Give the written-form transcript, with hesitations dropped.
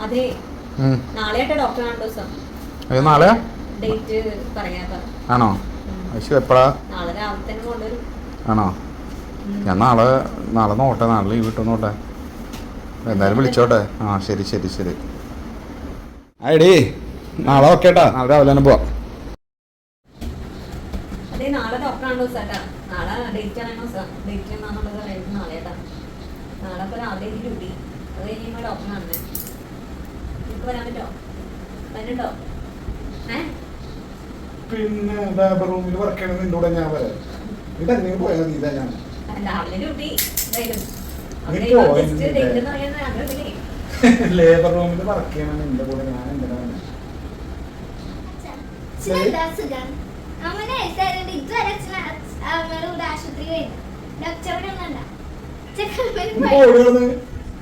അതെ നാളെയായിട്ട് ഡോക്ടർ കാണുന്ന ദിവസം. നാളെ ഡേറ്റ് പറയാ. ആണോ? എപ്പോഴാ? നാളെ രാവിലെ തന്നെ കൊണ്ടുവരും. ആണോ? ഞാൻ നാളെ നോട്ടെ, നാളെ ലീവ് കിട്ടുന്നോട്ടെ. എന്തായാലും വിളിച്ചോട്ടെ. ആ ശരി ശരി ശരി. എടീ നാളെ ഓക്കേട്ടാ, നാളെ രാവിലെ തന്നെ പോവാം. അതെ നാളെ ഡോക്ടർ കാണുന്ന ദിവസാട്ടാ. നാളെ ഡേറ്റ് ആണ് ഡേറ്റ് എന്നാന്നുള്ളത് അറിയുന്നത് നാളെയാട്ടാ. നാളെ ഇപ്പോൾ രാവിലെ എനിക്ക് ഡ്യൂട്ടി, അത് കഴിഞ്ഞ് ഡോക്ടർ കാണുന്നത്. നിങ്ങൾക്ക് വരാൻ പറ്റുമോ? വരുന്നുണ്ടോ? പിന്നെ ലേബർ റൂമിൽ വർക്ക് ചെയ്യണത് നിന്റെ കൂടെ ഞാൻ വരാം. ഇതെങ്ങനെ പോയാൽ നീ ഞാൻ രാവിലെ ഡ്യൂട്ടി വരും. ലേബർ റൂമിൽ വർക്ക് ചെയ്യണം നിന്റെ കൂടെ ഞാൻ എന്തിനാ ആശുപത്രി